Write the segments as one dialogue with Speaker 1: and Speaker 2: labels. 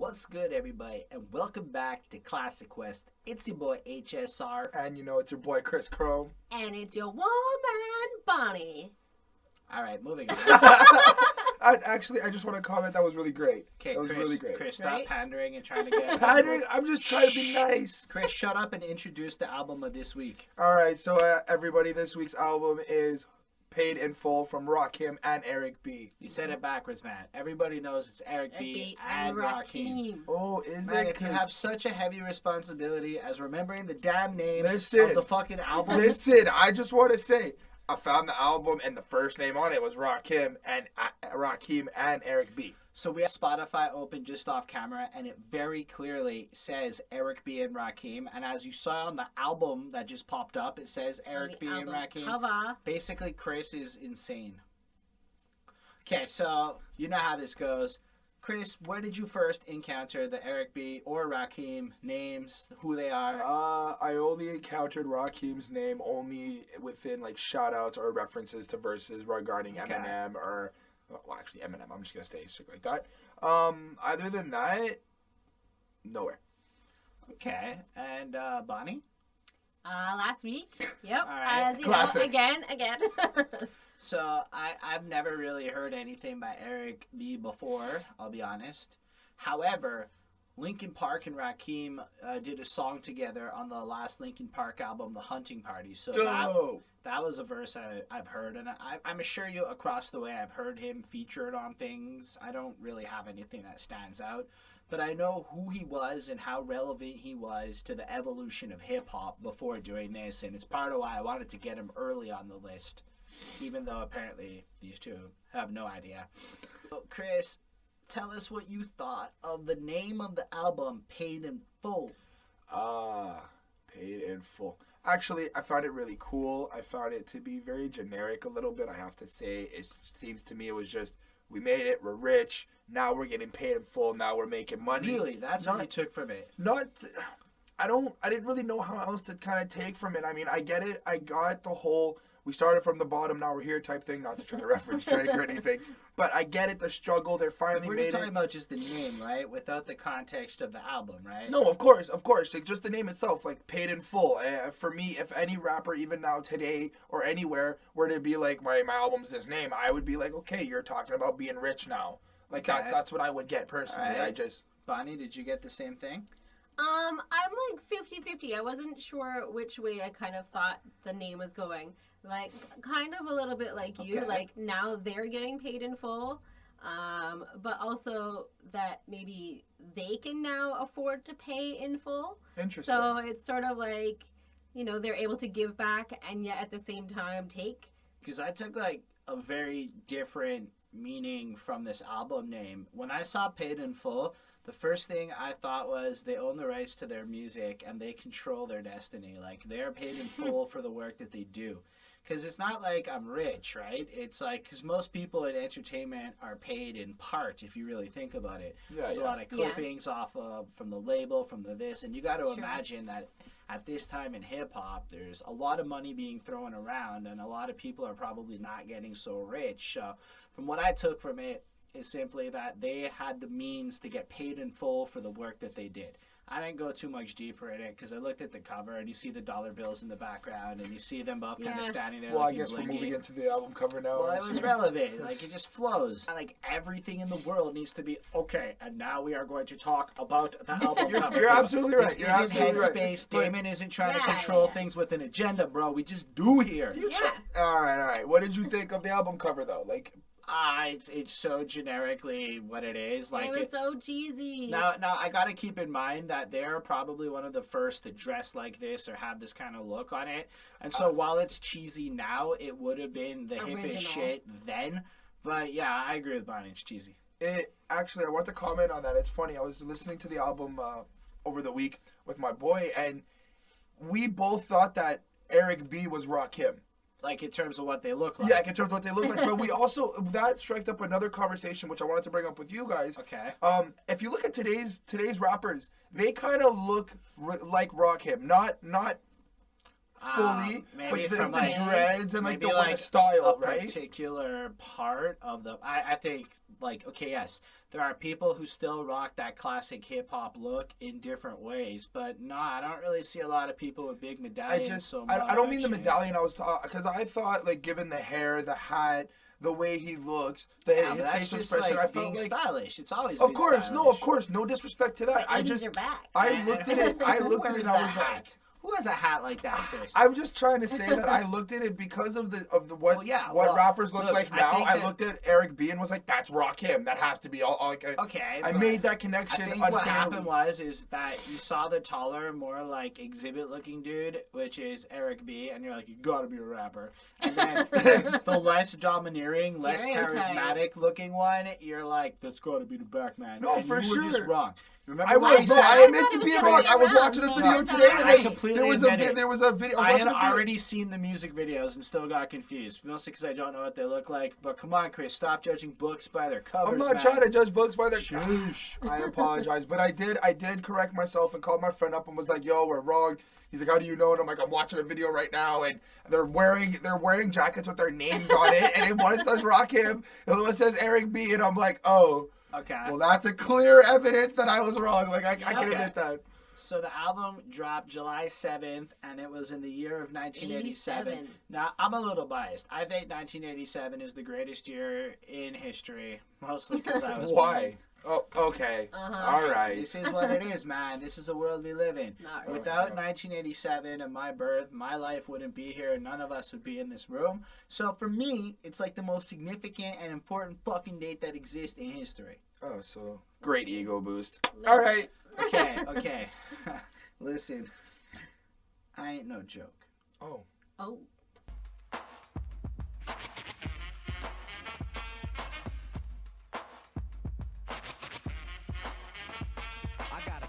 Speaker 1: What's good, everybody, and welcome back to Classic Quest. It's your boy HSR.
Speaker 2: And it's your boy Chris Chrome.
Speaker 3: And it's your woman, Bonnie.
Speaker 1: All right, moving on.
Speaker 2: I just want to comment that was really great.
Speaker 1: Okay,
Speaker 2: that was
Speaker 1: Chris,
Speaker 2: really great.
Speaker 1: Chris, stop
Speaker 3: Right?
Speaker 1: pandering and trying to get...
Speaker 2: Pandering? I'm just trying to be nice.
Speaker 1: Chris, shut up and introduce the album of this week.
Speaker 2: All right, so everybody, this week's album is Paid in Full from Rakim and Eric B.
Speaker 1: You said it backwards, man. Everybody knows it's Eric B. and Rakim.
Speaker 2: Oh, is
Speaker 1: Man,
Speaker 2: it?
Speaker 1: if you have such a heavy responsibility as remembering the damn name of
Speaker 2: Listen.
Speaker 1: the fucking album...
Speaker 2: Listen, I just want to say, I found the album and the first name on it was Rakim and Eric B.
Speaker 1: So we have Spotify open just off camera, and it very clearly says Eric B. and Rakim. And as you saw on the album that just popped up, it says Eric B. and Rakim.
Speaker 3: Cover.
Speaker 1: Basically, Chris is insane. Okay, so you know how this goes. Chris, where did you first encounter the Eric B. or Rakim names, who they are?
Speaker 2: I only encountered Rakim's name only within like shout-outs or references to verses regarding Eminem or... Well, actually, Eminem. I'm just going to stay strict like that. Other than that, nowhere.
Speaker 1: Okay, and Bonnie?
Speaker 3: Last week. Yep.
Speaker 1: All right.
Speaker 2: Classic.
Speaker 3: Again.
Speaker 1: So, I've never really heard anything by Eric B. before, I'll be honest. However, Linkin Park and Rakim did a song together on the last Linkin Park album, The Hunting Party. So that was a verse I've heard, and I'm sure you across the way I've heard him featured on things. I don't really have anything that stands out, but I know who he was and how relevant he was to the evolution of hip-hop before doing this, and it's part of why I wanted to get him early on the list, even though apparently these two have no idea. So, Chris, tell us what you thought of the name of the album, Paid in Full.
Speaker 2: Paid in Full. Actually, I found it really cool. I found it to be very generic a little bit, I have to say. It seems to me it was just, we made it, we're rich, now we're getting paid in full, now we're making money.
Speaker 1: Really? That's what you took from it?
Speaker 2: I didn't really know how else to kind of take from it. I mean, I get it. I got the whole, we started from the bottom, now we're here type thing, not to try to reference Drake or anything. But I get it, the struggle, they're finally
Speaker 1: We're
Speaker 2: made
Speaker 1: just talking
Speaker 2: it.
Speaker 1: about just the name, right? Without the context of the album, right?
Speaker 2: No, of course. Like, just the name itself, like, Paid in Full. For me, if any rapper, even now today or anywhere, were to be like, my album's this name, I would be like, okay, you're talking about being rich now. Like,
Speaker 1: Okay.
Speaker 2: that's what I would get personally.
Speaker 1: Right. Bonnie, did you get the same thing?
Speaker 3: I'm like 50-50. I wasn't sure which way I kind of thought the name was going. Like, kind of a little bit like you.
Speaker 1: Okay.
Speaker 3: Like, now they're getting paid in full. But also that maybe they can now afford to pay in full.
Speaker 2: Interesting.
Speaker 3: So it's sort of like, they're able to give back and yet at the same time take.
Speaker 1: Because I took, like, a very different meaning from this album name. When I saw Paid in Full, the first thing I thought was they own the rights to their music and they control their destiny. Like, they're paid in full for the work that they do. Because it's not like I'm rich, right? It's like, because most people in entertainment are paid in part, if you really think about it. There's a lot of clippings off of, from the label, from the this, and you got to imagine that at this time in hip-hop, there's a lot of money being thrown around, and a lot of people are probably not getting so rich. From what I took from it, is simply that they had the means to get paid in full for the work that they did. I didn't go too much deeper in it because I looked at the cover and you see the dollar bills in the background and you see them both kind of standing there.
Speaker 2: Well, I
Speaker 1: looking
Speaker 2: guess we're
Speaker 1: blingy.
Speaker 2: moving into the album cover now.
Speaker 1: Well, it was relevant. Like, it just flows. Like, everything in the world needs to be, okay, and now we are going to talk about the album cover.
Speaker 2: You're absolutely right.
Speaker 1: This
Speaker 2: You're
Speaker 1: isn't
Speaker 2: absolutely right.
Speaker 1: Headspace.
Speaker 2: But-
Speaker 1: Damon isn't trying to control things with an agenda, bro. We just do here.
Speaker 2: All right. What did you think of the album cover, though? Like,
Speaker 1: It's so generically what it is. Like,
Speaker 3: it was so cheesy.
Speaker 1: Now, I gotta keep in mind that they're probably one of the first to dress like this or have this kind of look on it. And so while it's cheesy now, it would have been the hippest shit then. But yeah, I agree with Bonnie. It's cheesy.
Speaker 2: Actually, I want to comment on that. It's funny. I was listening to the album over the week with my boy, and we both thought that Eric B was Rakim.
Speaker 1: Like, in terms of what they look like.
Speaker 2: Yeah, in terms of what they look like. But we also, that struck up another conversation, which I wanted to bring up with you guys.
Speaker 1: Okay.
Speaker 2: If you look at today's rappers, they kind of look like Rakim. Not fully,
Speaker 1: maybe
Speaker 2: but
Speaker 1: from
Speaker 2: the
Speaker 1: like
Speaker 2: dreads and like
Speaker 1: maybe
Speaker 2: the style,
Speaker 1: a
Speaker 2: right?
Speaker 1: particular part of the. I think like okay, yes, there are people who still rock that classic hip hop look in different ways, but no, I don't really see a lot of people with big medallions. So much.
Speaker 2: I don't mean the medallion. I was because I thought like given the hair, the hat, the way he looks, his facial expression,
Speaker 1: like
Speaker 2: I felt
Speaker 1: being
Speaker 2: like
Speaker 1: stylish. It's always
Speaker 2: of
Speaker 1: been
Speaker 2: course,
Speaker 1: stylish.
Speaker 2: no, of course, no disrespect to that.
Speaker 3: The 80s are back.
Speaker 2: I looked at it. I
Speaker 1: Who
Speaker 2: looked at
Speaker 1: wears
Speaker 2: it. And I
Speaker 1: that
Speaker 2: was
Speaker 1: hat?
Speaker 2: like.
Speaker 1: Who has a hat like that, Chris?
Speaker 2: I'm just trying to say that I looked at it because of the what rappers look like now. I looked at Eric B and was like, "That's Rakim. That has to be all." Like,
Speaker 1: okay,
Speaker 2: I made that connection.
Speaker 1: I think what happened is that you saw the taller, more like exhibit-looking dude, which is Eric B, and you're like, "You gotta be a rapper." And then the less domineering, less charismatic-looking one, you're like, "That's gotta be the back man."
Speaker 2: No,
Speaker 1: and
Speaker 2: for
Speaker 1: you were just wrong. Remember
Speaker 2: I admit to being wrong. I was watching a video today, and there was a video.
Speaker 1: I had already seen the music videos and still got confused, mostly because I don't know what they look like. But come on, Chris, stop judging books by their covers.
Speaker 2: I'm not trying to judge books by their. Sheesh. I apologize, but I did correct myself and called my friend up and was like, "Yo, we're wrong." He's like, "How do you know?" And I'm like, "I'm watching a video right now, and they're wearing jackets with their names on it, and one says Rakim, and one says Eric B, and I'm like, oh."
Speaker 1: Okay.
Speaker 2: Well, that's a clear evidence that I was wrong. Like, I can admit that.
Speaker 1: So the album dropped July 7th, and it was in the year of 1987. Now, I'm a little biased. I think 1987 is the greatest year in history, mostly because I was
Speaker 2: Why?
Speaker 1: born.
Speaker 2: Oh, okay. All right.
Speaker 1: This is what it is, man. This is the world we live in.
Speaker 3: Really.
Speaker 1: Without 1987 and my birth, my life wouldn't be here, and none of us would be in this room. So for me, it's like the most significant and important fucking date that exists in history.
Speaker 2: Oh, so great ego boost. All right.
Speaker 1: Okay. Listen, I ain't no joke.
Speaker 2: Oh.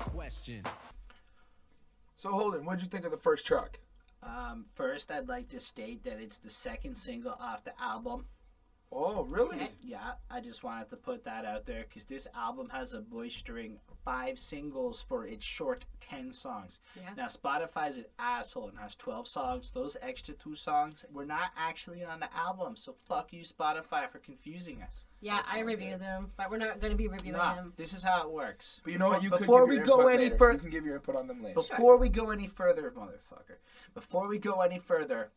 Speaker 4: Question.
Speaker 2: So Holden, what did you think of the first track?
Speaker 1: First, I'd like to state that it's the second single off the album.
Speaker 2: Oh, really?
Speaker 1: Okay. Yeah, I just wanted to put that out there because this album has a boistering 5 singles for its short 10 songs.
Speaker 3: Yeah.
Speaker 1: Now, Spotify's an asshole and has 12 songs. Those extra 2 songs were not actually on the album, so fuck you, Spotify, for confusing us.
Speaker 3: Yeah, I review them, but we're not going to be reviewing them.
Speaker 1: This is how it works.
Speaker 2: But you know what? You
Speaker 1: Before we go any further,
Speaker 2: you can give your input on them later.
Speaker 1: Before we go any further, motherfucker. Before we go any further,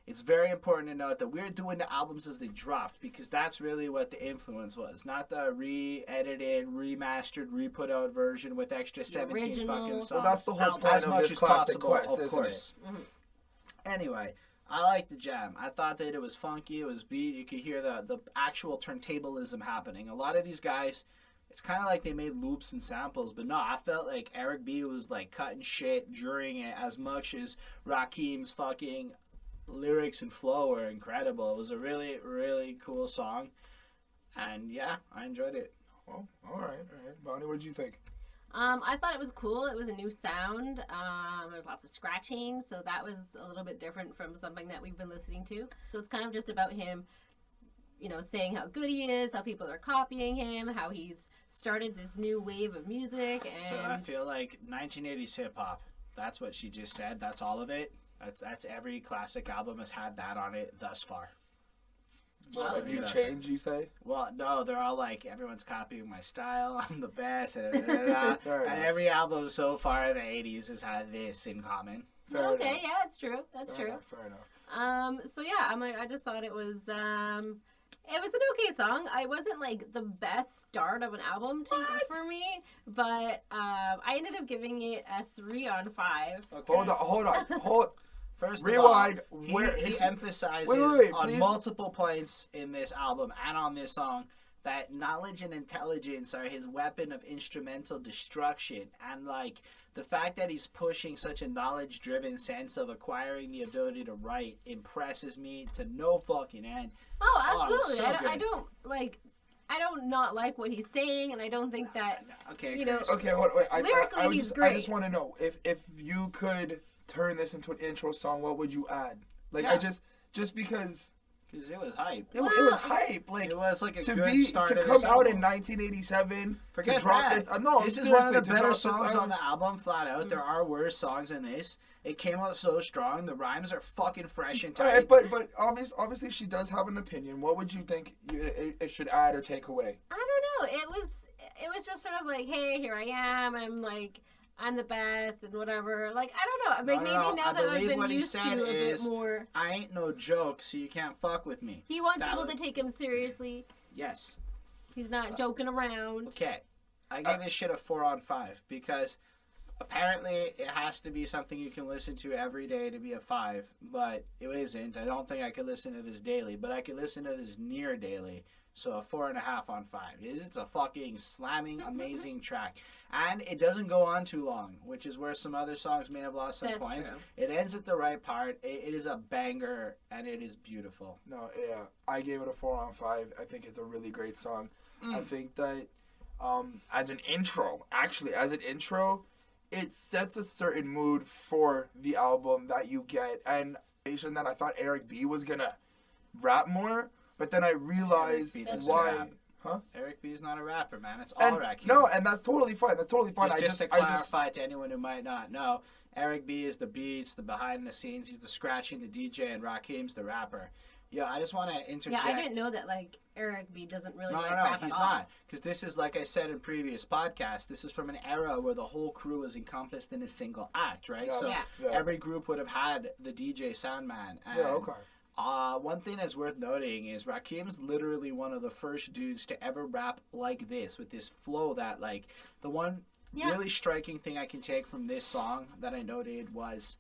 Speaker 1: it's very important to note that we're doing the albums as they dropped because that's really what the influence was. Not the re-edited, remastered, re-put out version with extra 17 fucking songs.
Speaker 2: Well, that's the whole point
Speaker 1: as much
Speaker 2: of this
Speaker 1: as
Speaker 2: classic
Speaker 1: possible,
Speaker 2: quest,
Speaker 1: of
Speaker 2: isn't
Speaker 1: course.
Speaker 2: it?
Speaker 3: Mm-hmm.
Speaker 1: Anyway, I liked the jam. I thought that it was funky, it was beat. You could hear the actual turntablism happening. A lot of these guys, it's kind of like they made loops and samples, but no, I felt like Eric B was like cutting shit during it as much as Rakim's fucking lyrics and flow were incredible. It was a really, really cool song. And yeah, I enjoyed it.
Speaker 2: Well, all right. Bonnie, what did you think?
Speaker 3: I thought it was cool. It was a new sound. There was lots of scratching, so that was a little bit different from something that we've been listening to. So it's kind of just about him, saying how good he is, how people are copying him, how he's started this new wave of music. And
Speaker 1: So I feel like 1980s hip-hop, that's what she just said. That's all of it. That's every classic album has had that on it thus far.
Speaker 2: Well, a new change, you say?
Speaker 1: Well, no, they're all like, everyone's copying my style, I'm the best, and every album so far in the 80s has had this in common.
Speaker 2: Fair enough.
Speaker 3: Yeah, it's true. That's true.
Speaker 2: Fair enough.
Speaker 3: So yeah, I just thought it was an okay song. I wasn't like the best start of an album for me, but I ended up giving it a 3 on 5.
Speaker 2: Okay. Hold on.
Speaker 1: First
Speaker 2: rewind.
Speaker 1: Of all, he emphasizes on multiple points in this album and on this song that knowledge and intelligence are his weapon of instrumental destruction, and like the fact that he's pushing such a knowledge-driven sense of acquiring the ability to write impresses me to no fucking end.
Speaker 3: Oh, absolutely.
Speaker 1: So
Speaker 3: I don't not like what he's saying, and I don't think that
Speaker 1: Okay,
Speaker 2: Okay, wait.
Speaker 3: Lyrically, he's great.
Speaker 2: I just want to know if you could turn this into an intro song, what would you add? Like, yeah. just because
Speaker 1: Because it was hype.
Speaker 2: It was hype. Like,
Speaker 1: it was like a
Speaker 2: to
Speaker 1: good start
Speaker 2: to
Speaker 1: of
Speaker 2: come
Speaker 1: this
Speaker 2: out in
Speaker 1: album.
Speaker 2: 1987.
Speaker 1: Forget
Speaker 2: to drop
Speaker 1: that.
Speaker 2: this. No,
Speaker 1: this is one of the
Speaker 2: seriously, to
Speaker 1: better
Speaker 2: drop this
Speaker 1: songs on
Speaker 2: album.
Speaker 1: the album, flat out. There are worse songs in this. It came out so strong. The rhymes are fucking fresh and tight.
Speaker 2: Alright, but obviously she does have an opinion. What would you think it should add or take away?
Speaker 3: I don't know. It was just sort of like, hey, here I am. I'm the best and whatever. Like, I don't know. Like,
Speaker 1: No.
Speaker 3: maybe now that I've been
Speaker 1: what he
Speaker 3: used to
Speaker 1: said
Speaker 3: a bit
Speaker 1: is,
Speaker 3: more.
Speaker 1: I ain't no joke, so you can't fuck with me.
Speaker 3: He wants
Speaker 1: That
Speaker 3: people
Speaker 1: was-
Speaker 3: to take him seriously.
Speaker 1: Yes.
Speaker 3: He's not joking around.
Speaker 1: Okay. I give this shit a 4 on 5 because apparently it has to be something you can listen to every day to be a 5, but it isn't. I don't think I could listen to this daily, but I could listen to this near daily. So a 4.5 on 5. It's a fucking slamming, amazing track. And it doesn't go on too long, which is where some other songs may have lost some
Speaker 3: That's
Speaker 1: points.
Speaker 3: true.
Speaker 1: It ends at the right part. It is a banger, and it is beautiful.
Speaker 2: No, yeah, I gave it a 4 on 5. I think it's a really great song. I think that as an intro, it sets a certain mood for the album that you get. And that I thought Eric B was gonna rap more, but then I realized
Speaker 1: Eric B doesn't
Speaker 2: why.
Speaker 1: rap.
Speaker 2: Huh?
Speaker 1: Eric B is not a rapper, man. It's all
Speaker 2: And,
Speaker 1: Rakim.
Speaker 2: no, and that's totally fine.
Speaker 1: Just to clarify to anyone who might not know, Eric B is the beats, the behind the scenes. He's the scratching, the DJ, and Rakim's the rapper. Yeah, I just want to interject.
Speaker 3: Yeah, I didn't know that, like, Eric B doesn't really
Speaker 1: No,
Speaker 3: like
Speaker 1: no,
Speaker 3: rap
Speaker 1: he's
Speaker 3: at all.
Speaker 1: not. Because this is, like I said in previous podcasts, this is from an era where the whole crew was encompassed in a single act, right?
Speaker 2: Yeah,
Speaker 1: So
Speaker 3: yeah.
Speaker 1: every group would have had the DJ soundman. And,
Speaker 2: Yeah, okay.
Speaker 1: one thing that's worth noting is Rakim's literally one of the first dudes to ever rap like this, with this flow that, like, the one
Speaker 3: Yeah.
Speaker 1: really striking thing I can take from this song that I noted was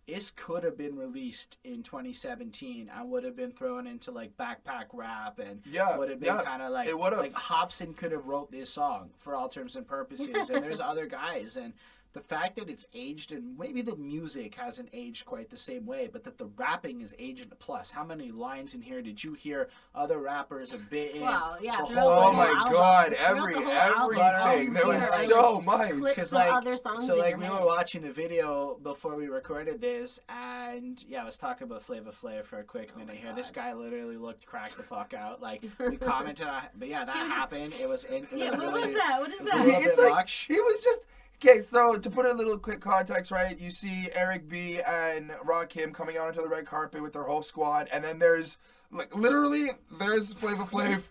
Speaker 1: this could have been released in 2017 and would have been thrown into like backpack rap and would have been kind of like,
Speaker 2: it would've.
Speaker 1: like Hobson could have wrote this song for all terms and purposes, and there's other guys, and the fact that it's aged, and maybe the music hasn't aged quite the same way, but that the rapping is aged plus. How many lines in here did you hear other rappers have been in?
Speaker 3: Well, yeah,
Speaker 1: the
Speaker 3: throughout
Speaker 1: whole
Speaker 3: the
Speaker 2: Oh
Speaker 3: whole
Speaker 2: my
Speaker 3: album.
Speaker 2: god,
Speaker 3: Throughout the whole album,
Speaker 2: everything. There was
Speaker 3: yeah,
Speaker 2: so much.
Speaker 3: clips
Speaker 1: Because,
Speaker 3: of
Speaker 1: like,
Speaker 3: other songs
Speaker 1: so
Speaker 3: in
Speaker 1: like
Speaker 3: your
Speaker 1: we
Speaker 3: head.
Speaker 1: were watching the video before we recorded this, and yeah, I was talking about Flava Flav for a quick minute here. This guy literally looked cracked the fuck out. Like we commented on, but yeah, that happened. It was in. It
Speaker 3: Yeah,
Speaker 1: was
Speaker 3: what
Speaker 1: really,
Speaker 3: was that? What is
Speaker 1: it was a
Speaker 3: that?
Speaker 1: little
Speaker 2: It's
Speaker 1: bit
Speaker 2: like
Speaker 1: much.
Speaker 2: he was just okay. So to put a little quick context, right? You see Eric B and Rakim coming out onto the red carpet with their whole squad, and then there's like literally there's Flava Flav.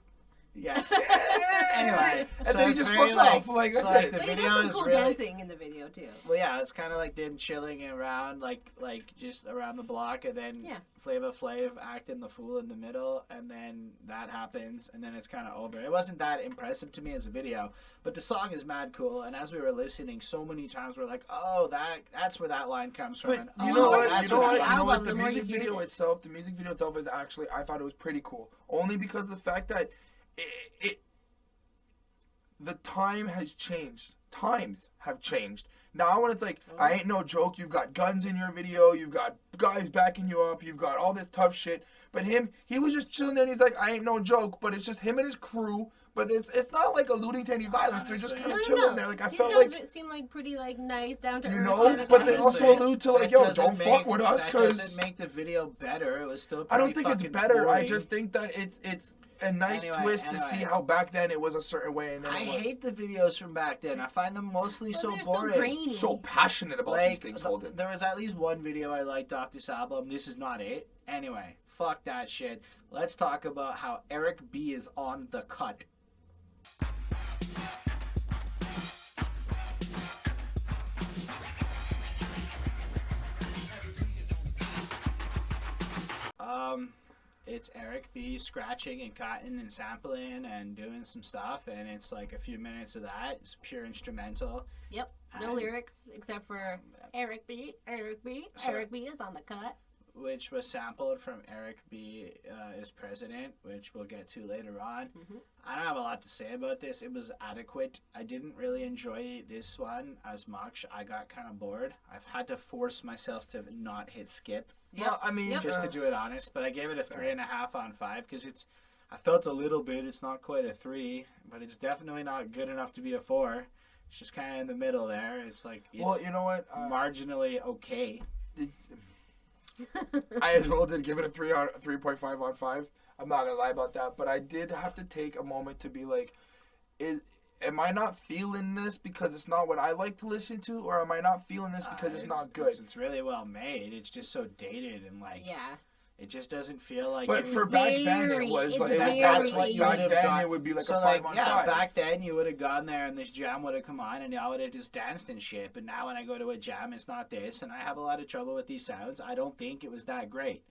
Speaker 1: Yes. Anyway,
Speaker 2: And
Speaker 1: so
Speaker 2: then he
Speaker 1: it's
Speaker 2: just
Speaker 1: very,
Speaker 2: fucks off. Like,
Speaker 1: so
Speaker 2: that's
Speaker 1: like
Speaker 2: it.
Speaker 1: the
Speaker 3: But he
Speaker 1: video
Speaker 3: does some
Speaker 1: is
Speaker 3: cool
Speaker 1: really.
Speaker 3: dancing in the video too.
Speaker 1: Well, yeah, it's kind of like them chilling around, like just around the block, and then
Speaker 3: Yeah.
Speaker 1: Flava Flav acting the fool in the middle, and then that happens, and then it's kind of over. It wasn't that impressive to me as a video, but the song is mad cool, and as we were listening, so many times we're like, oh, that's where that line comes from.
Speaker 2: But
Speaker 1: and,
Speaker 2: you
Speaker 1: oh,
Speaker 2: know what?
Speaker 1: that's
Speaker 2: You know
Speaker 1: where
Speaker 2: what?
Speaker 1: that
Speaker 2: You know
Speaker 1: line-
Speaker 2: what?
Speaker 3: album,
Speaker 2: The
Speaker 3: the more you
Speaker 2: music
Speaker 3: hear
Speaker 2: video
Speaker 3: it.
Speaker 2: itself, the music video itself is actually, I thought it was pretty cool. Only because of the fact that the time has changed. Times have changed. Now when it's like, I ain't no joke, you've got guns in your video, you've got guys backing you up, you've got all this tough shit. But he was just chilling there and he's like, I ain't no joke, but it's just him and his crew. But it's not like alluding to any violence. They're just kind
Speaker 1: No,
Speaker 2: of
Speaker 3: No,
Speaker 2: chilling
Speaker 3: no.
Speaker 2: there. Like I
Speaker 3: These
Speaker 2: felt
Speaker 3: guys
Speaker 2: like,
Speaker 3: seem like pretty like nice, down to earth.
Speaker 2: you know,
Speaker 3: kind of
Speaker 2: but they
Speaker 3: guys.
Speaker 2: also allude to like,
Speaker 1: That
Speaker 2: yo,
Speaker 1: doesn't
Speaker 2: don't
Speaker 1: make-
Speaker 2: fuck with us,
Speaker 1: that
Speaker 2: because
Speaker 1: doesn't make the video better. It was still pretty
Speaker 2: I don't think it's
Speaker 1: fucking
Speaker 2: better.
Speaker 1: boring.
Speaker 2: I just think that it's a nice twist to see how back then it was a certain way, and then
Speaker 1: I
Speaker 2: it was
Speaker 1: hate the videos from back then. I find them mostly
Speaker 3: Well,
Speaker 1: so
Speaker 3: they're
Speaker 1: boring.
Speaker 3: So grainy.
Speaker 2: so passionate about these things. Holden,
Speaker 1: there was at least one video I liked off this album. This is not it. Anyway, fuck that shit. Let's talk about how Eric B is on the cut. It's Eric B scratching and cutting and sampling and doing some stuff, and it's like a few minutes of that. It's pure instrumental.
Speaker 3: Yep. No
Speaker 1: And-
Speaker 3: lyrics except for Eric B. Eric B.
Speaker 1: So-
Speaker 3: Eric B. is on the cut.
Speaker 1: Which was sampled from Eric B. Is President, which we'll get to later on.
Speaker 3: Mhm.
Speaker 1: I don't have a lot to say about this. It was adequate. I didn't really enjoy this one as much. I got kind of bored. I've had to force myself to not hit skip
Speaker 3: Yep.
Speaker 2: well, I mean,
Speaker 3: Yep.
Speaker 1: just to do it honest. But I gave it a 3.5 on 5 because I felt a little bit. It's not quite a 3, but it's definitely not good enough to be a 4. It's just kind of in the middle there. It's like it's
Speaker 2: well, you know what?
Speaker 1: marginally okay.
Speaker 2: I as well did give it a 3.5 on 5. I'm not gonna lie about that, but I did have to take a moment to be like, am I not feeling this because it's not what I like to listen to, or am I not feeling this because it's not good?
Speaker 1: It's really well made. It's just so dated and like,
Speaker 3: Yeah.
Speaker 1: it just doesn't feel like.
Speaker 2: But for back then, it was
Speaker 3: it's
Speaker 2: like
Speaker 3: very
Speaker 1: that's what you would
Speaker 2: back
Speaker 1: have
Speaker 2: then
Speaker 1: got.
Speaker 2: it would be like
Speaker 1: So
Speaker 2: a 5
Speaker 1: like,
Speaker 2: on
Speaker 1: yeah,
Speaker 2: 5.
Speaker 1: back then you would have gone there and this jam would have come on and y'all would have just danced and shit. But now when I go to a jam, it's not this, and I have a lot of trouble with these sounds. I don't think it was that great.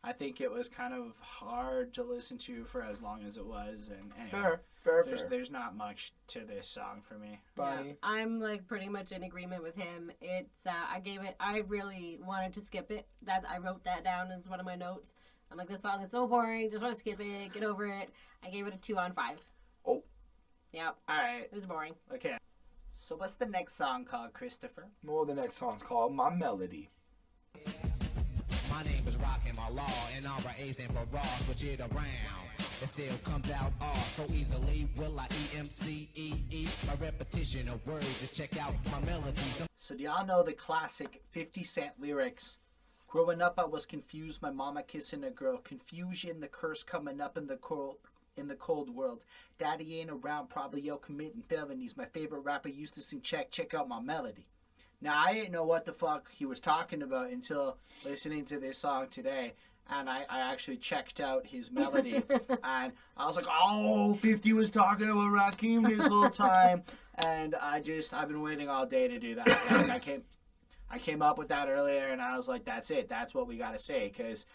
Speaker 1: I think it was kind of hard to listen to for as long as it was, and anyway,
Speaker 2: fair.
Speaker 1: There's not much to this song for me.
Speaker 2: Bonnie.
Speaker 3: Yeah, I'm like pretty much in agreement with him. It's I really wanted to skip it. That I wrote that down as one of my notes. I'm like, this song is so boring. Just want to skip it. Get over it. I gave it a 2 on 5.
Speaker 2: Oh.
Speaker 3: Yep.
Speaker 1: All right.
Speaker 3: It was boring.
Speaker 1: Okay. So what's the next song called, Christopher?
Speaker 2: Well, the next song's called My Melody.
Speaker 4: My name is Rakim, my law, and R.A. stand for raw, switch it around. It still comes out R so easily. Will I E-M-C-E-E? My repetition of words, just check out my melodies.
Speaker 1: So do y'all know the classic 50 Cent lyrics? Growing up, I was confused. My mama kissing a girl. Confusion, the curse coming up in the cold world. Daddy ain't around, probably yo committing felonies. My favorite rapper used to sing check out my melody. Now, I didn't know what the fuck he was talking about until listening to this song today. And I actually checked out his melody. And I was like, oh, 50 was talking about Rakim this whole time. And I've been waiting all day to do that. And I came up with that earlier, and I was like, that's it. That's what we got to say. Because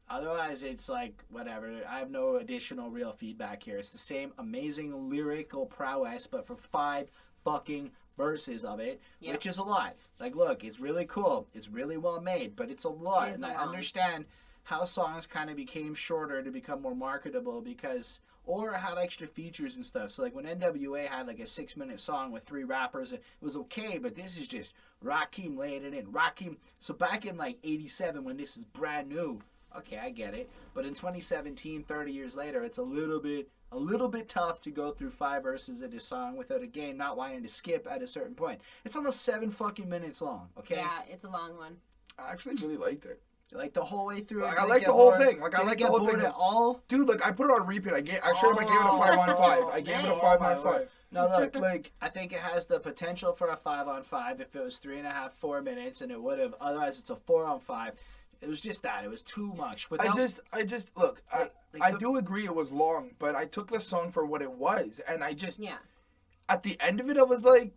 Speaker 1: otherwise, it's like, whatever. I have no additional real feedback here. It's the same amazing lyrical prowess, but for 5 fucking verses of it,
Speaker 3: Yep.
Speaker 1: which is a lot. Like, look, it's really cool. It's really well made, but it's a lot.
Speaker 3: It is
Speaker 1: And I
Speaker 3: long.
Speaker 1: understand how songs kind of became shorter to become more marketable or have extra features and stuff. So, like, when NWA had, like, a 6-minute song with 3 rappers, it was okay, but this is just Rakim laying it in. Rakim, so back in, like, 87, when this is brand new, okay, I get it. But in 2017, 30 years later, it's a little bit tough to go through 5 verses of this song without, again, not wanting to skip at a certain point. It's almost 7 fucking minutes long, okay?
Speaker 3: Yeah, it's a long one.
Speaker 2: I actually really liked it.
Speaker 1: Like, the whole way through.
Speaker 2: Like,
Speaker 1: did
Speaker 2: I
Speaker 1: it
Speaker 2: like
Speaker 1: get
Speaker 2: the whole
Speaker 1: bored?
Speaker 2: thing. Like, I
Speaker 1: Did it
Speaker 2: like
Speaker 1: get
Speaker 2: the whole
Speaker 1: bored
Speaker 2: thing.
Speaker 1: at all?
Speaker 2: Dude, look, I put it on repeat. I gave it a 5 on 5. I gave it a 5 on 5.
Speaker 1: No, look, like, I think it has the potential for a 5 on 5 if it was 3.5, 4 minutes, and it would have. Otherwise, it's a 4 on 5. It was just that. It was too much.
Speaker 2: I just look. I
Speaker 1: the-
Speaker 2: do agree it was long, but I took the song for what it was, and I just
Speaker 3: Yeah.
Speaker 2: at the end of it, I was like,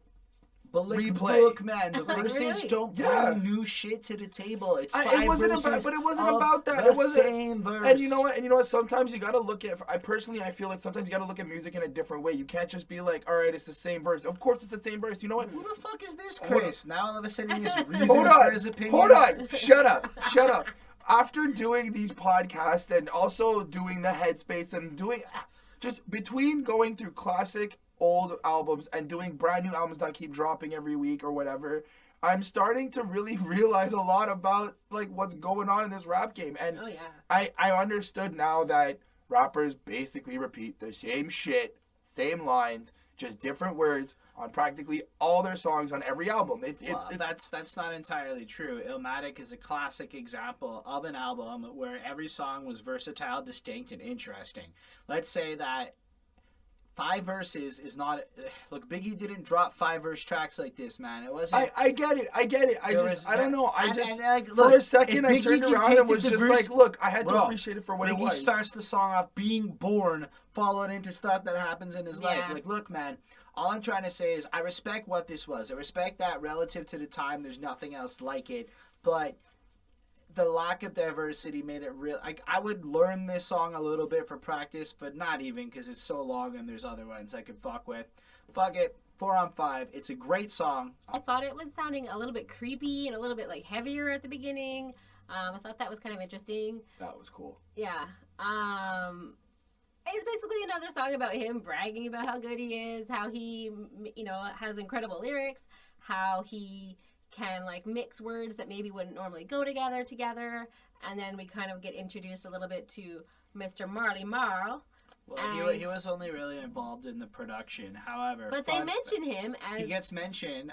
Speaker 1: But like,
Speaker 2: replay.
Speaker 1: look, man, the
Speaker 3: Like,
Speaker 1: verses
Speaker 3: really?
Speaker 1: don't bring
Speaker 2: Yeah.
Speaker 1: new shit to the table. It's
Speaker 2: it
Speaker 1: 5
Speaker 2: wasn't
Speaker 1: verses
Speaker 2: about, but it wasn't
Speaker 1: of
Speaker 2: about that.
Speaker 1: the
Speaker 2: It wasn't.
Speaker 1: same verse.
Speaker 2: And you know what? Sometimes you gotta look at. I feel like sometimes you gotta look at music in a different way. You can't just be like, all right, it's the same verse. Of course, it's the same verse. You know what?
Speaker 1: Who the fuck is this
Speaker 2: Hold
Speaker 1: Chris? Now all of a sudden he has reasons
Speaker 2: Hold
Speaker 1: for
Speaker 2: on.
Speaker 1: his opinions.
Speaker 2: Hold on. Shut up. After doing these podcasts and also doing the Headspace and doing just between going through classic old albums and doing brand new albums that keep dropping every week or whatever, I'm starting to really realize a lot about like what's going on in this rap game. And
Speaker 3: Oh, yeah.
Speaker 2: I understood now that rappers basically repeat the same shit, same lines, just different words on practically all their songs on every album. It's
Speaker 1: That's not entirely true. Illmatic is a classic example of an album where every song was versatile, distinct, and interesting. Let's say that 5 verses is not. Look, Biggie didn't drop 5 verse tracks like this, man. It wasn't.
Speaker 2: I get it. I don't know.
Speaker 1: Like,
Speaker 2: For
Speaker 1: look,
Speaker 2: a second
Speaker 1: if
Speaker 2: I
Speaker 1: Biggie
Speaker 2: turned
Speaker 1: can
Speaker 2: around
Speaker 1: take
Speaker 2: and
Speaker 1: the
Speaker 2: was just
Speaker 1: diverse-
Speaker 2: like, look, I had to
Speaker 1: Bro,
Speaker 2: appreciate it for what it
Speaker 1: Biggie
Speaker 2: was.
Speaker 1: starts the song off being born, followed into stuff that happens in his life.
Speaker 3: Yeah.
Speaker 1: Like, look, man, all I'm trying to say is I respect what this was. I respect that relative to the time, there's nothing else like it. But the lack of diversity made it real. Like, I would learn this song a little bit for practice, but not even because it's so long and there's other ones I could fuck with. Fuck it. 4 on 5. It's a great song.
Speaker 3: I thought it was sounding a little bit creepy and a little bit like heavier at the beginning. I thought that was kind of interesting.
Speaker 2: That was cool.
Speaker 3: Yeah. It's basically another song about him bragging about how good he is, how he, has incredible lyrics, how he can like mix words that maybe wouldn't normally go together. And then we kind of get introduced a little bit to Mr. Marley Marl.
Speaker 1: Well, he was only really involved in the production. However,
Speaker 3: But they mention him as
Speaker 1: he gets mentioned.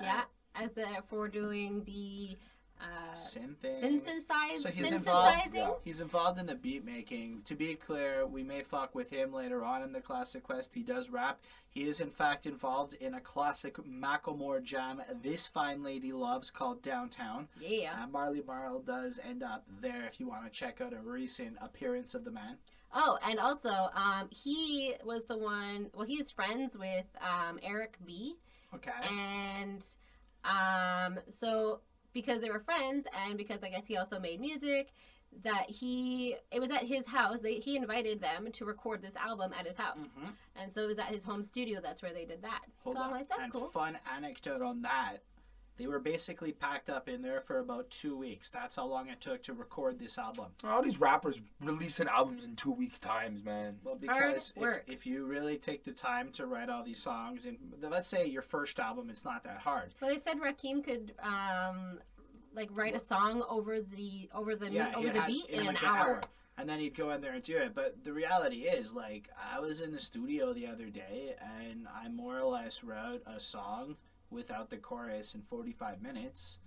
Speaker 3: as for doing the
Speaker 1: synthesizing. So he's
Speaker 3: synthesizing.
Speaker 1: involved. He's involved in the beat making. To be clear, we may fuck with him later on in the Classic Quest. He does rap. He is in fact involved in a classic Macklemore jam this fine lady loves called Downtown.
Speaker 3: Yeah.
Speaker 1: Marley Marl does end up there if you want to check out a recent appearance of the man.
Speaker 3: Oh, and also, he was the one. Well, he's friends with Eric B.
Speaker 1: Okay.
Speaker 3: And so because they were friends, and because I guess he also made music, it was at his house. He invited them to record this album at his house, and so it was at his home studio. That's where they did that.
Speaker 1: Hold
Speaker 3: so
Speaker 1: on.
Speaker 3: I'm like, that's
Speaker 1: and
Speaker 3: cool.
Speaker 1: Fun anecdote on that. They were basically packed up in there for about 2 weeks. That's how long it took to record this album.
Speaker 2: All these rappers releasing albums in 2 weeks' times, man.
Speaker 1: Well, because if you really take the time to write all these songs, and let's say your first album, it's not that hard.
Speaker 3: Well, they said Rakim could write a song over the beat in an hour.
Speaker 1: And then he'd go in there and do it. But the reality is, like, I was in the studio the other day, and I more or less wrote a song without the chorus in 45 minutes.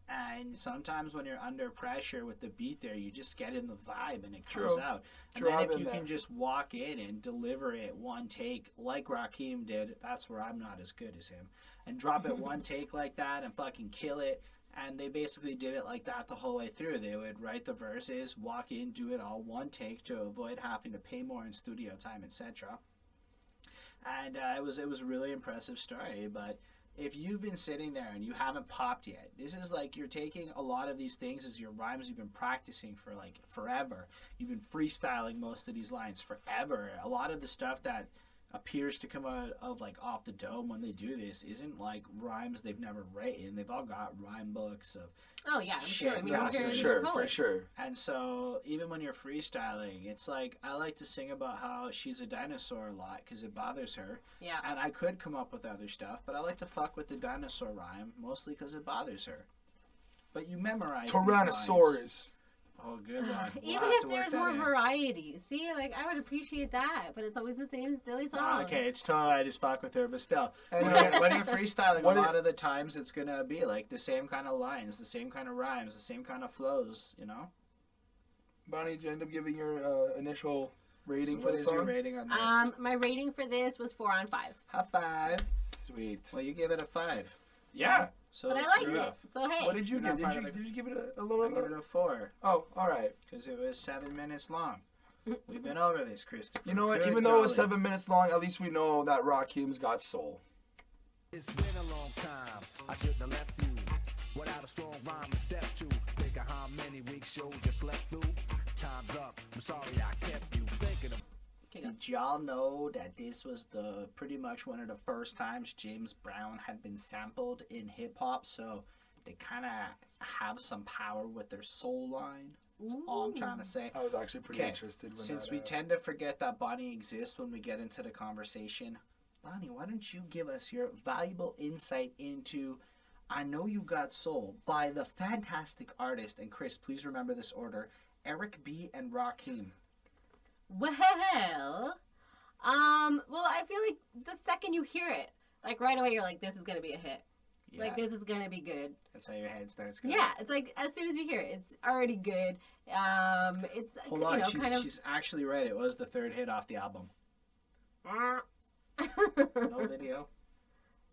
Speaker 1: And sometimes when you're under pressure with the beat there, you just get in the vibe and it comes out. And then if you can just walk in and deliver it one take like Rakim did, that's where I'm not as good as him, and drop it one take like that and fucking kill it. And they basically did it like that the whole way through. They would write the verses, walk in, do it all one take to avoid having to pay more in studio time, etc. And it was a really impressive story. But if you've been sitting there and you haven't popped yet, this is like you're taking a lot of these things as your rhymes you've been practicing for like forever. You've been freestyling most of these lines forever. A lot of the stuff that appears to come out of like off the dome when they do this isn't like rhymes they've never written. They've all got rhyme books of
Speaker 3: I'm sure. I mean,
Speaker 2: for sure.
Speaker 1: And so even when you're freestyling, it's like I like to sing about how she's a dinosaur a lot because it bothers her.
Speaker 3: Yeah.
Speaker 1: And I could come up with other stuff, but I like to fuck with the dinosaur rhyme mostly because it bothers her. But you memorize
Speaker 2: Tyrannosaurus.
Speaker 1: Oh, good one.
Speaker 3: Even if there's more variety. See, like, I would appreciate that, but it's always the same silly song.
Speaker 1: Okay, it's totally, I just fuck with her, but still. When you're freestyling, a lot of the times it's going to be, like, the same kind of lines, the same kind of rhymes, the same kind of flows, you know?
Speaker 2: Bonnie, did you end up giving your initial rating for this song?
Speaker 1: What is your rating on this?
Speaker 3: My rating for this was 4 on 5.
Speaker 1: High five.
Speaker 2: Sweet.
Speaker 1: Well, you give it a 5.
Speaker 2: Yeah.
Speaker 1: So
Speaker 3: but I liked it. So, hey.
Speaker 2: What did you give? Did you give it a little?
Speaker 1: I give it a 4.
Speaker 2: Oh, all right.
Speaker 1: Because it was 7 minutes long. We've been over this, Christopher.
Speaker 2: You know what? Even though it was 7 minutes long, at least we know that Rakim's got soul.
Speaker 4: It's been a long time. I shouldn't have left you without a strong rhyme to step to. Think of how many weeks shows you slept through. Time's up. I'm sorry I kept you thinking of.
Speaker 1: Did y'all know that this was pretty much one of the first times James Brown had been sampled in hip hop? So they kind of have some power with their soul line. That's all I'm trying to say.
Speaker 2: I was actually pretty interested.
Speaker 1: Since we tend to forget that Bonnie exists when we get into the conversation, Bonnie, why don't you give us your valuable insight into I Know You Got Soul by the fantastic artist, and Chris, please remember this order, Eric B. and Rakim.
Speaker 3: Well, I feel like the second you hear it, like right away you're like, this is going to be a hit. Yeah. Like, this is going to be good.
Speaker 1: That's how your head starts going.
Speaker 3: Yeah, it's like, as soon as you hear it, it's already good. It's,
Speaker 1: Hold on, she's actually right. It was the third hit off the album. No video?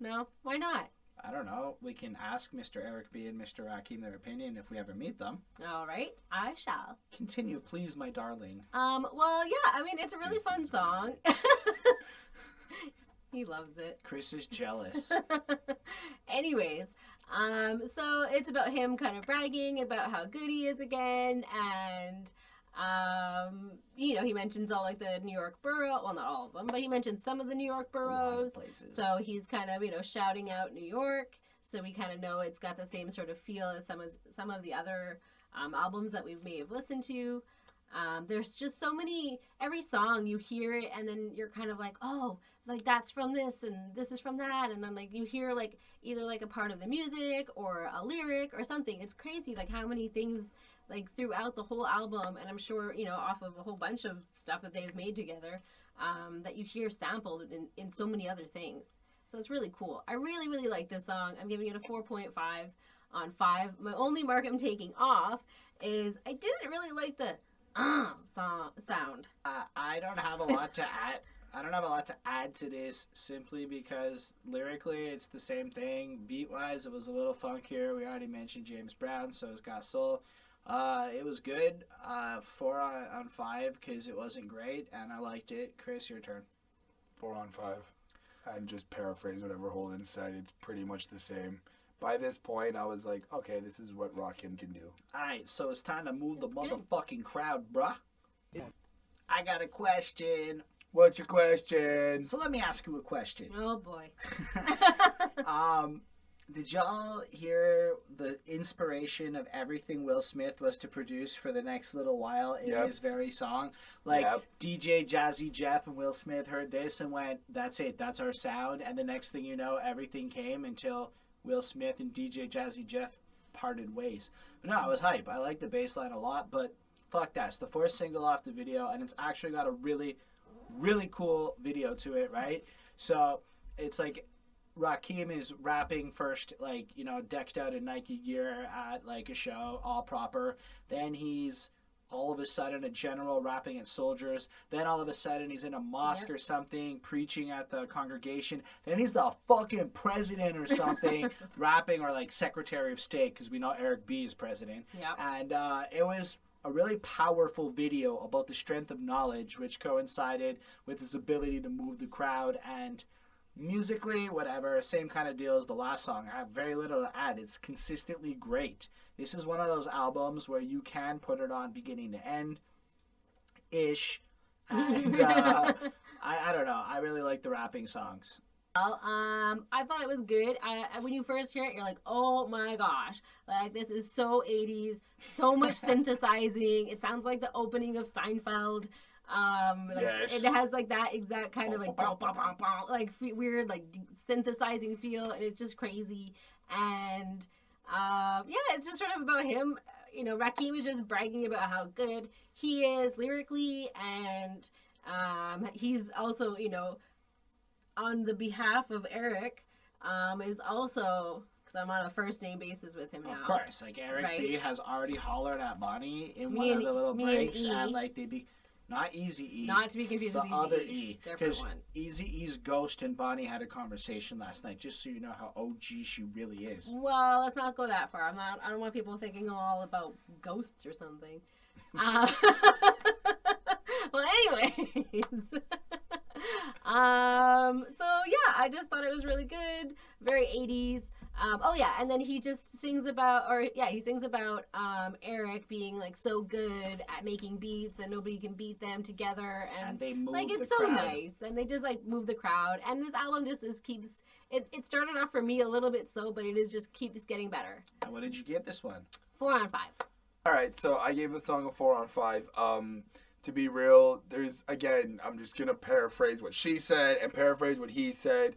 Speaker 3: No, why not?
Speaker 1: I don't know. We can ask Mr. Eric B. and Mr. Rakim their opinion if we ever meet them.
Speaker 3: All right, I shall.
Speaker 1: Continue, please, my darling.
Speaker 3: Well, yeah, I mean, it's a really fun song. He loves it.
Speaker 1: Chris is jealous.
Speaker 3: Anyways, so it's about him kind of bragging about how good he is again, and he mentions all like the New York borough. Well, not all of them, but he mentions some of the New York boroughs. So he's kind of shouting out New York. So we kind of know it's got the same sort of feel as some of the other albums that we may have listened to. There's just so many. Every song you hear it, and then you're kind of like, oh, like that's from this, and this is from that, and then like you hear like either like a part of the music or a lyric or something. It's crazy, like how many things like throughout the whole album, and I'm sure off of a whole bunch of stuff that they've made together, that you hear sampled in so many other things. So it's really cool. I really, really like this song. I'm giving it a 4.5. on 5. My only mark I'm taking off is I didn't really like the sound.
Speaker 1: I don't have a lot to add. I don't have a lot to add to this simply because lyrically it's the same thing. Beat-wise, it was a little funkier. We already mentioned James Brown, so it's got soul. It was good. 4 on 5 because it wasn't great, and I liked it. Chris, your turn.
Speaker 2: 4 on 5. And just paraphrase whatever Holden said. It's pretty much the same. By this point, I was like, okay, this is what Rakim can do.
Speaker 1: Alright, so it's time to move the motherfucking crowd, bruh. I got a question.
Speaker 2: What's your question?
Speaker 1: So let me ask you a question.
Speaker 3: Oh boy.
Speaker 1: Did y'all hear the inspiration of everything Will Smith was to produce for the next little while in his very song? Like, DJ Jazzy Jeff and Will Smith heard this and went, that's it, that's our sound. And the next thing you know, everything came until Will Smith and DJ Jazzy Jeff parted ways. But no, I was hype. I like the bass line a lot, but fuck that. It's the first single off the video, and it's actually got a really, really cool video to it, right? So it's like Rakim is rapping first, like, you know, decked out in Nike gear at like a show, all proper. Then he's all of a sudden a general rapping at soldiers. Then all of a sudden he's in a mosque or something, preaching at the congregation. Then he's the fucking president or something, rapping, or like Secretary of State, because we know Eric B is president.
Speaker 3: Yep.
Speaker 1: And it was a really powerful video about the strength of knowledge, which coincided with his ability to move the crowd. And musically, whatever, same kind of deal as the last song. I have very little to add. It's consistently great. This is one of those albums where you can put it on beginning to end ish. And I don't know. I really like the rapping songs.
Speaker 3: Well, I thought it was good. When you first hear it, you're like, oh my gosh, like this is so 80s, so much synthesizing. It sounds like the opening of Seinfeld. It has like that exact kind of like like weird like synthesizing feel, and it's just crazy. And it's just sort of about him. You know, Rakim is just bragging about how good he is lyrically, and he's also, you know, on the behalf of Eric, is also, because I'm on a first name basis with him now.
Speaker 1: Of course, like Eric B has already hollered at Bonnie in one of the little
Speaker 3: me
Speaker 1: breaks,
Speaker 3: and
Speaker 1: and like they be. Not Easy E.
Speaker 3: Not to be confused
Speaker 1: the
Speaker 3: with
Speaker 1: other
Speaker 3: Easy
Speaker 1: E.
Speaker 3: Different one.
Speaker 1: Easy E's Ghost and Bonnie had a conversation last night, just so you know how OG she really is.
Speaker 3: Well, let's not go that far. I don't want people thinking all about ghosts or something. Well, anyways. So yeah, I just thought it was really good. Very 80s. And then he just sings about, Eric being like so good at making beats and nobody can beat them together, and
Speaker 1: they move
Speaker 3: like it's
Speaker 1: the
Speaker 3: so
Speaker 1: crowd.
Speaker 3: nice, and they just like move the crowd. And this album just keeps it started off for me a little bit slow, but it is just keeps getting better.
Speaker 1: And what did you give this one?
Speaker 3: 4 on 5.
Speaker 2: All right, so I gave the song a 4 on 5. To be real, I'm just gonna paraphrase what she said and paraphrase what he said.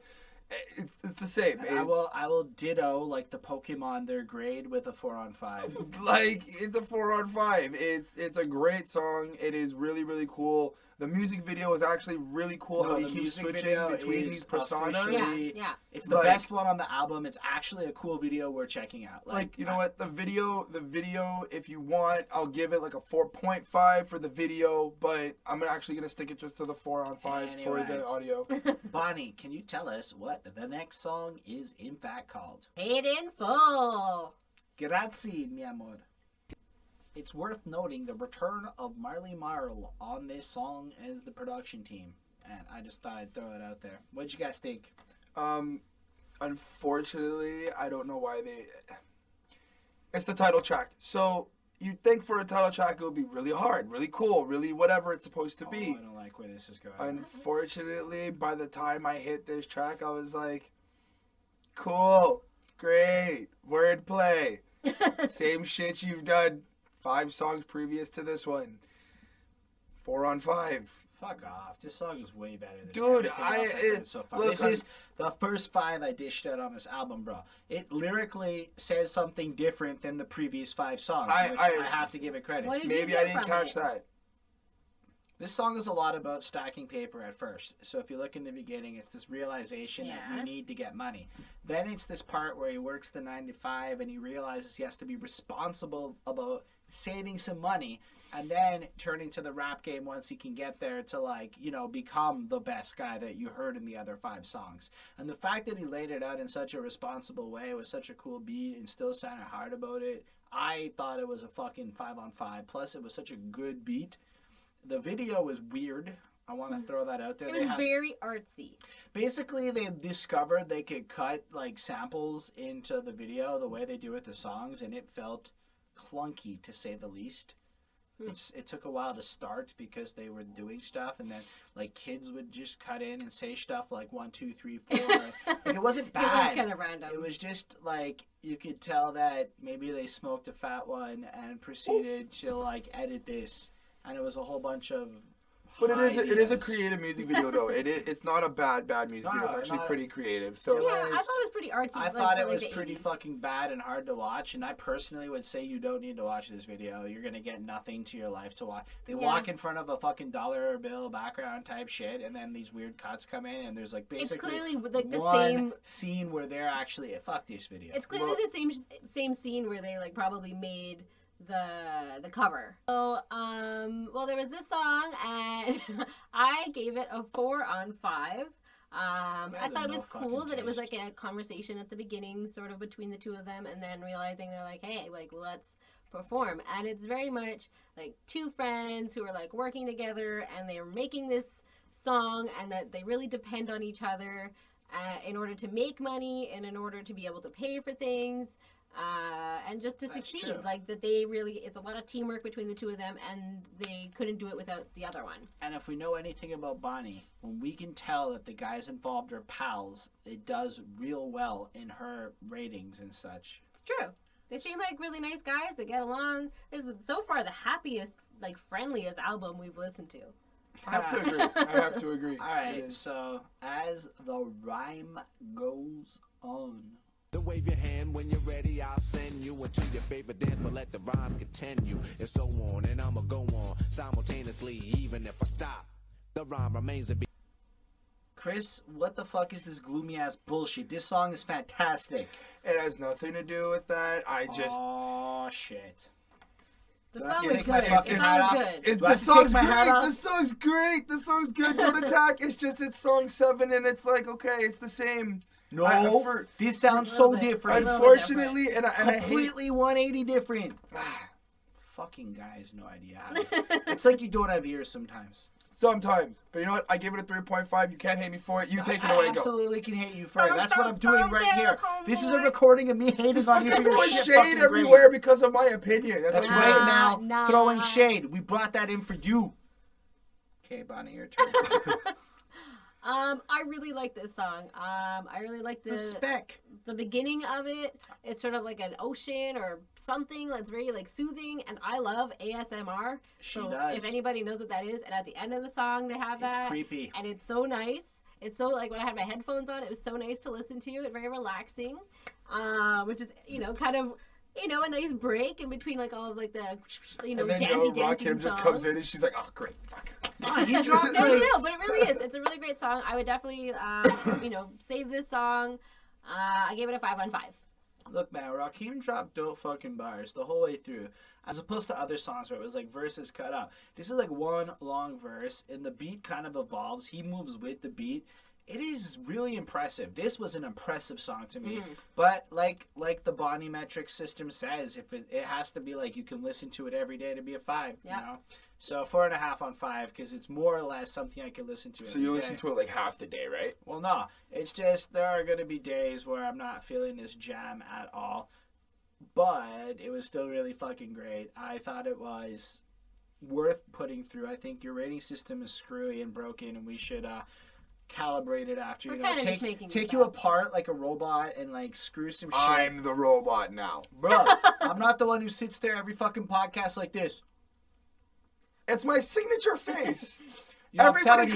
Speaker 2: It's the same.
Speaker 1: I will ditto like the Pokemon their grade with a 4 on 5.
Speaker 2: Like, it's a 4 on 5. It's a great song. It is really, really cool. The music video is actually really cool. How he keeps switching between these personas.
Speaker 1: Yeah. It's the best one on the album. It's actually a cool video we're checking out.
Speaker 2: Like you know what? The video, if you want, I'll give it like a 4.5 for the video, but I'm actually going to stick it just to the 4 on 5 for the audio.
Speaker 1: Bonnie, can you tell us what the next song is in fact called?
Speaker 3: Paid in Full.
Speaker 1: Grazie, mi amor. It's worth noting the return of Marley Marl on this song as the production team. And I just thought I'd throw it out there. What'd you guys think?
Speaker 2: Unfortunately, I don't know why it's the title track. So you'd think for a title track it would be really hard, really cool, really whatever it's supposed to be.
Speaker 1: I don't like where this is going.
Speaker 2: Unfortunately, by the time I hit this track, I was like, cool, great, wordplay. Same shit you've done 5 songs previous to this one. 4 on 5.
Speaker 1: Fuck off. This song is way better than
Speaker 2: Dude,
Speaker 1: everything else I've heard so far. This is the first 5 I dished out on this album, bro. It lyrically says something different than the previous 5 songs, which I have to give it credit.
Speaker 3: What did
Speaker 2: Maybe
Speaker 3: you
Speaker 2: I
Speaker 3: get
Speaker 2: didn't
Speaker 3: from
Speaker 2: catch
Speaker 3: it?
Speaker 2: that.
Speaker 1: This song is a lot about stacking paper at first. So if you look in the beginning, it's this realization that you need to get money. Then it's this part where he works the 9 to 5 and he realizes he has to be responsible about saving some money, and then turning to the rap game once he can get there to, like, you know, become the best guy that you heard in the other 5 songs. And the fact that he laid it out in such a responsible way with such a cool beat and still sounded hard about it, I thought it was a fucking 5 on 5. Plus, it was such a good beat. The video was weird. I want to throw that out there.
Speaker 3: It was very artsy.
Speaker 1: Basically, they discovered they could cut, like, samples into the video the way they do with the songs, and it felt clunky, to say the least. It took a while to start because they were doing stuff, and then, like, kids would just cut in and say stuff like 1, 2, 3, 4. Like, it wasn't bad.
Speaker 3: It was kind of random.
Speaker 1: It was just, like, you could tell that maybe they smoked a fat one and proceeded to, like, edit this, and it was a whole bunch of
Speaker 2: But it is a creative music video, though. It's not a bad music video. It's actually pretty creative. So
Speaker 3: yeah, I thought it was pretty artsy.
Speaker 1: I thought it was pretty fucking bad and hard to watch, and I personally would say you don't need to watch this video. You're gonna get nothing to your life to watch. They walk in front of a fucking dollar bill background type shit, and then these weird cuts come in, and there's like basically
Speaker 3: it's clearly like the
Speaker 1: one
Speaker 3: same
Speaker 1: scene where they're actually fuck this video.
Speaker 3: It's clearly the same scene where they like probably made the cover. So well, there was this song and I gave it a 4 on 5. I thought it was cool that it was like a conversation at the beginning sort of between the two of them, and then realizing they're like, hey, like, let's perform. And it's very much like two friends who are like working together and they're making this song, and that they really depend on each other in order to make money and in order to be able to pay for things. And just to succeed,
Speaker 1: true.
Speaker 3: like that they really, it's a lot of teamwork between the two of them, and they couldn't do it without the other one.
Speaker 1: And if we know anything about Bonnie, when we can tell that the guys involved are pals, it does real well in her ratings and such.
Speaker 3: It's true. They seem like really nice guys. They get along. This is so far the happiest, like friendliest album we've listened to.
Speaker 2: I have to agree.
Speaker 1: All right, so as the rhyme goes on.
Speaker 4: To wave your hand when you're ready, I'll send you into your favorite dance, but let the rhyme continue, and so on, and I'ma go on simultaneously, even if I stop. The rhyme remains to be.
Speaker 1: Chris, what the fuck is this gloomy ass bullshit? This song is fantastic.
Speaker 2: It has nothing to do with that.
Speaker 1: Oh shit.
Speaker 3: The song was
Speaker 1: take
Speaker 3: good.
Speaker 1: my
Speaker 3: The
Speaker 1: fucking hat
Speaker 3: song
Speaker 1: off?
Speaker 3: was good.
Speaker 1: Do I have to take my hat off?
Speaker 2: The song's great. The song's good. Don't attack. It's just it's song 7, and it's like okay, it's the same.
Speaker 1: No, this sounds so different.
Speaker 2: Unfortunately, and I
Speaker 1: completely 180 different. Fucking guy has no idea how to. It's like you don't have ears sometimes.
Speaker 2: Sometimes. But you know what? I give it a 3.5. You can't hate me for it. You take it away.
Speaker 1: I absolutely can hate you for it. That's what I'm doing right here. This is a recording of me hating on you for your
Speaker 2: throwing
Speaker 1: shit
Speaker 2: shade everywhere because of my opinion.
Speaker 1: That's right now. Throwing shade. We brought that in for you. Okay, Bonnie, your turn.
Speaker 3: I really like this song. I really like the beginning of it. It's sort of like an ocean or something that's very like soothing, and I love ASMR.
Speaker 1: She does.
Speaker 3: If anybody knows what that is, and at the end of the song they have that.
Speaker 1: It's creepy.
Speaker 3: And it's so nice. It's so like when I had my headphones on, it was so nice to listen to. It's very relaxing, which is kind of. A nice break in between like all of like the
Speaker 2: and then,
Speaker 3: dancing
Speaker 2: Rakim just
Speaker 3: songs.
Speaker 2: comes in and she's like, oh great, fuck.
Speaker 1: He dropped
Speaker 3: No, but it really is. It's a really great song. I would definitely, save this song. I gave it a 5 on 5.
Speaker 1: Look, man, Rakim dropped dope fucking bars the whole way through, as opposed to other songs where it was like verses cut out. This is like one long verse, and the beat kind of evolves. He moves with the beat. It is really impressive. This was an impressive song to me. But like the Bonnie metric system says, if it has to be like you can listen to it every day to be a 5.
Speaker 3: Yep.
Speaker 1: You know? So 4.5 on 5 because it's more or less something I can listen to.
Speaker 2: So you listen to it like half the day, right?
Speaker 1: Well, no. It's just there are going to be days where I'm not feeling this jam at all. But it was still really fucking great. I thought it was worth putting through. I think your rating system is screwy and broken, and we should calibrate it after.
Speaker 3: We're
Speaker 1: you
Speaker 3: kind
Speaker 1: know,
Speaker 3: of
Speaker 1: take
Speaker 3: just
Speaker 1: you apart like a robot and like screw some shit.
Speaker 2: I'm the robot now.
Speaker 1: Bro, I'm not the one who sits there every fucking podcast like this.
Speaker 2: It's my signature face.
Speaker 1: Everybody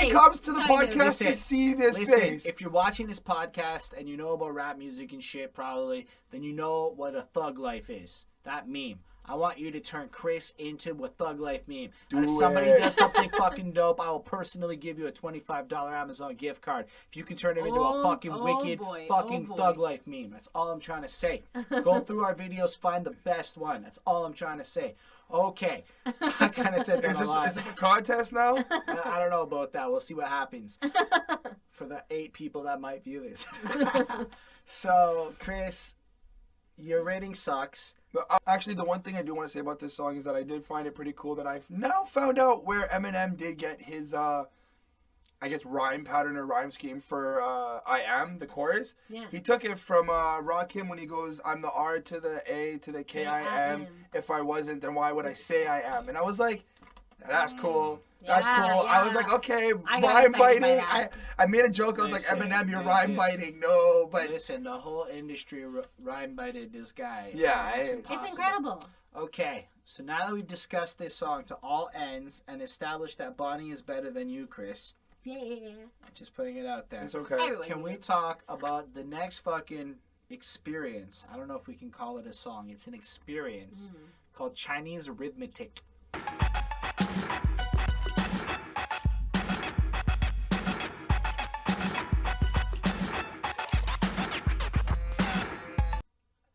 Speaker 2: comes to the podcast to see this face.
Speaker 1: If you're watching this podcast and you know about rap music and shit, probably, then you know what a thug life is. That meme. I want you to turn Chris into a Thug Life meme.
Speaker 2: Do
Speaker 1: And if somebody
Speaker 2: it.
Speaker 1: does something fucking dope, I will personally give you a $25 Amazon gift card. If you can turn him into a fucking wicked fucking Thug Life meme. That's all I'm trying to say. Go through our videos, find the best one. That's all I'm trying to say. Okay. I kind of said that a lot.
Speaker 2: Is this a contest now?
Speaker 1: I don't know about that. We'll see what happens for the 8 people that might view this. So, Chris, your rating sucks.
Speaker 2: But actually, the one thing I do want to say about this song is that I did find it pretty cool that I've now found out where Eminem did get his, I guess, rhyme pattern or rhyme scheme for I Am, the chorus.
Speaker 3: Yeah.
Speaker 2: He took it from Rakim when he goes, I'm the R to the A to the K-I-M. If I wasn't, then why would I say I am? And I was like, that's cool. That's
Speaker 3: Yeah,
Speaker 2: cool.
Speaker 3: yeah.
Speaker 2: I was like, okay,
Speaker 3: I got
Speaker 2: rhyme
Speaker 3: excited by
Speaker 2: biting.
Speaker 3: that.
Speaker 2: I made a joke. I was
Speaker 1: Listen,
Speaker 2: like, Eminem, you're
Speaker 1: man,
Speaker 2: rhyme
Speaker 1: listen.
Speaker 2: biting. No, but
Speaker 1: Listen, the whole industry rhyme bited this guy.
Speaker 2: Yeah,
Speaker 1: It's
Speaker 2: it's
Speaker 1: impossible.
Speaker 3: It's incredible.
Speaker 1: Okay, so now that we've discussed this song to all ends and established that Bonnie is better than you, Chris,
Speaker 3: Yeah.
Speaker 1: just putting it out there.
Speaker 2: it's okay.
Speaker 3: Everyone
Speaker 1: Can
Speaker 3: knew.
Speaker 1: we talk about the next fucking experience? I don't know if we can call it a song. It's an experience called Chinese Arithmetic.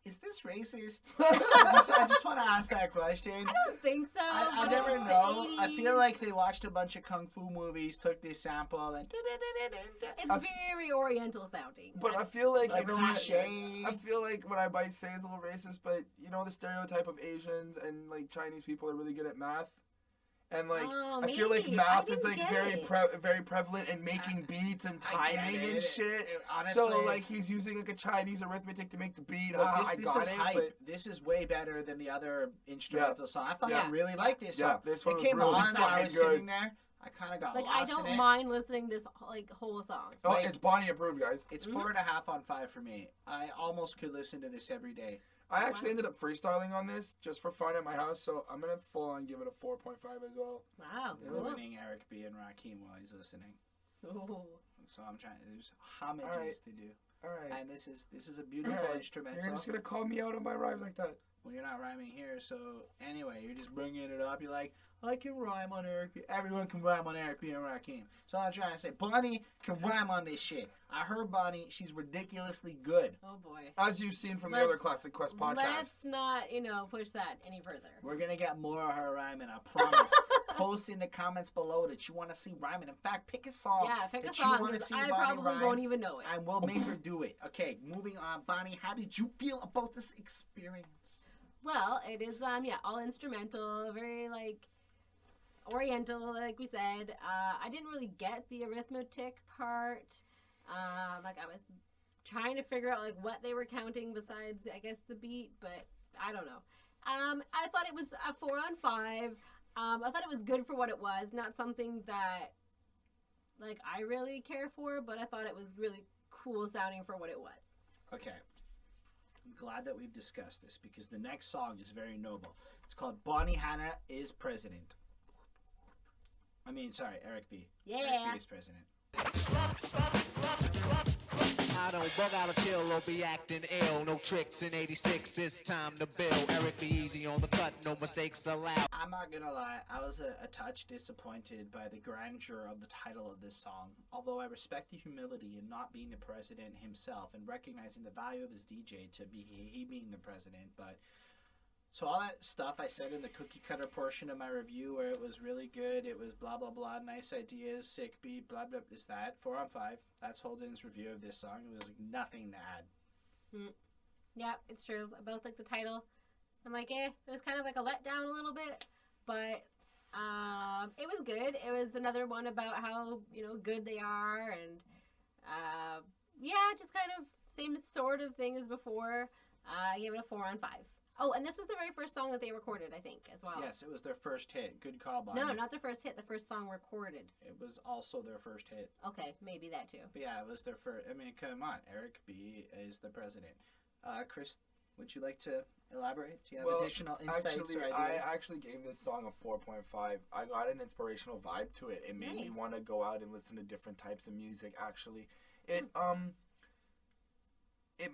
Speaker 1: Is this racist? I just want to ask that question.
Speaker 3: I don't think so.
Speaker 1: I
Speaker 3: but
Speaker 1: never
Speaker 3: it's the
Speaker 1: know. I
Speaker 3: 80s.
Speaker 1: feel like they watched a bunch of kung fu movies, took this sample, and
Speaker 3: It's very Oriental sounding.
Speaker 2: But I feel like,
Speaker 1: Like
Speaker 2: you know,
Speaker 1: cliche.
Speaker 2: I feel like what I might say is a little racist, but you know the stereotype of Asians and like Chinese people are really good at math, and like
Speaker 3: Oh,
Speaker 2: I feel like
Speaker 3: maybe.
Speaker 2: math
Speaker 3: I
Speaker 2: is
Speaker 3: didn't
Speaker 2: like
Speaker 3: get
Speaker 2: very prevalent in making beats and
Speaker 1: I get
Speaker 2: timing
Speaker 1: it.
Speaker 2: and shit.
Speaker 1: Honestly,
Speaker 2: So like he's using like a Chinese arithmetic to make the beat.
Speaker 1: look,
Speaker 2: I
Speaker 1: this
Speaker 2: got
Speaker 1: is
Speaker 2: it.
Speaker 1: hype.
Speaker 2: But
Speaker 1: This is way better than the other instrumental song. I fucking
Speaker 3: Yeah.
Speaker 1: really like this
Speaker 2: Yeah,
Speaker 1: song.
Speaker 2: this one
Speaker 1: It
Speaker 2: was
Speaker 1: came
Speaker 2: really
Speaker 1: on and I
Speaker 2: fucking
Speaker 1: was
Speaker 2: good.
Speaker 1: sitting there. I kind of got
Speaker 3: Like I
Speaker 1: lost in
Speaker 3: don't
Speaker 1: it.
Speaker 3: mind listening this like whole song.
Speaker 2: oh,
Speaker 1: like-
Speaker 2: it's Bonnie approved, guys.
Speaker 1: It's 4.5 on 5 for me. I almost could listen to this every day.
Speaker 2: I actually ended up freestyling on this just for fun at my house, so I'm gonna full on give it a 4.5 as well.
Speaker 3: Wow,
Speaker 1: They're
Speaker 3: cool.
Speaker 1: listening Eric B and Rakim while he's listening.
Speaker 3: Ooh.
Speaker 1: So I'm trying. There's homages
Speaker 2: Alright.
Speaker 1: to do,
Speaker 2: All right.
Speaker 1: and this is a beautiful
Speaker 2: Alright.
Speaker 1: instrumental.
Speaker 2: You're just gonna call me out on my rhymes like that.
Speaker 1: Well, you're not rhyming here, so anyway, you're just bringing it up. You're like, I can rhyme on Eric B. Everyone can rhyme on Eric B and Rakim. So I'm trying to say, Bonnie can rhyme on this shit. I heard Bonnie. She's ridiculously good.
Speaker 3: Oh boy.
Speaker 2: As you've seen from the
Speaker 3: Let's-
Speaker 2: other Classic Quest podcast.
Speaker 3: Let's not, push that any further.
Speaker 1: We're going to get more of her rhyming, I promise. Post in the comments below that you want to see rhyming. In fact, pick a song
Speaker 3: Yeah, pick a
Speaker 1: that
Speaker 3: song.
Speaker 1: you want to
Speaker 3: 'cause
Speaker 1: see
Speaker 3: I
Speaker 1: Bonnie
Speaker 3: probably
Speaker 1: rhyme,
Speaker 3: won't even know it.
Speaker 1: and we'll make her do it. Okay, moving on. Bonnie, how did you feel about this experience?
Speaker 3: Well, it is all instrumental, very Oriental, like we said. I didn't really get the arithmetic part. I was trying to figure out what they were counting besides, I guess, the beat, but I don't know. I thought it was a 4 on 5. I thought it was good for what it was, not something that I really care for, but I thought it was really cool sounding for what it was.
Speaker 1: Okay. I'm glad that we've discussed this because the next song is very noble. It's called Bonnie Hannah is President. Eric B.
Speaker 3: Yeah.
Speaker 1: Eric B is president.
Speaker 4: I don't bug out of chill or be acting ill. No tricks in 86, it's time to build. Eric be easy on the cut, no mistakes allowed.
Speaker 1: I'm not gonna lie, I was a touch disappointed by the grandeur of the title of this song. Although I respect the humility in not being the president himself and recognizing the value of his DJ to be he being the president, but so all that stuff I said in the cookie cutter portion of my review where it was really good, it was blah blah blah, nice ideas, sick beat, blah blah, is that 4 on 5. That's Holden's review of this song. It was nothing to add.
Speaker 3: Yeah, it's true. About the title, I'm it was kind of a letdown a little bit, but it was good. It was another one about how good they are, and just kind of same sort of thing as before. I gave it a 4 on 5. Oh, and this was the very first song that they recorded, I think, as well.
Speaker 1: Yes, it was their first hit. Good call, Bonnie.
Speaker 3: No, not their first hit. The first song recorded.
Speaker 1: It was also their first hit.
Speaker 3: Okay, maybe that too.
Speaker 1: But yeah, it was their first. I mean, come on. Eric B is the president. Chris, would you like to elaborate? Do you have additional insights or ideas?
Speaker 2: I actually gave this song a 4.5. I got an inspirational vibe to it. It made me
Speaker 3: Nice.
Speaker 2: want to go out and listen to different types of music. Actually, it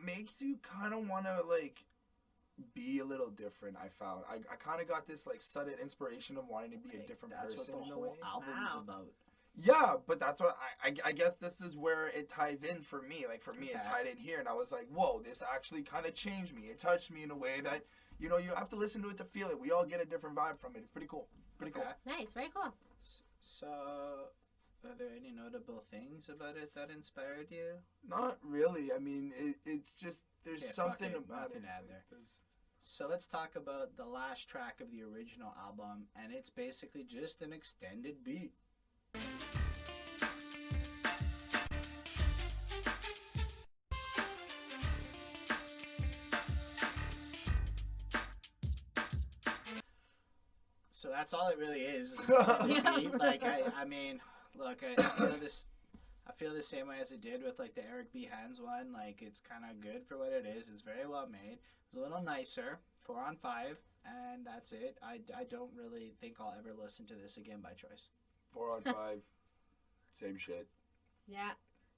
Speaker 2: makes you kind of want to be a little different. I found I kind of got this like sudden inspiration of wanting to be a different
Speaker 1: That's
Speaker 2: person.
Speaker 1: what the
Speaker 2: in a
Speaker 1: whole
Speaker 2: way.
Speaker 1: album is about.
Speaker 2: Yeah, but that's what I guess this is where it ties in for me. Like for me, it tied in here, and I was like, whoa, this actually kind of changed me. It touched me in a way that you have to listen to it to feel it. We all get a different vibe from it. It's pretty cool. Pretty cool.
Speaker 3: Nice, very cool.
Speaker 1: So, are there any notable things about it that inspired you?
Speaker 2: Not really. I mean, it's just there's something about
Speaker 1: nothing
Speaker 2: it.
Speaker 1: to add there. So let's talk about the last track of the original album, and it's basically just an extended beat. So that's all it really is. Like I mean, look, I feel the same way as it did with like the Eric B. Hands one. Like it's kind of good for what it is. It's very well made. It's a little nicer. 4 on 5, and that's it. I don't really think I'll ever listen to this again by choice.
Speaker 2: 4 on 5, same shit.
Speaker 3: Yeah,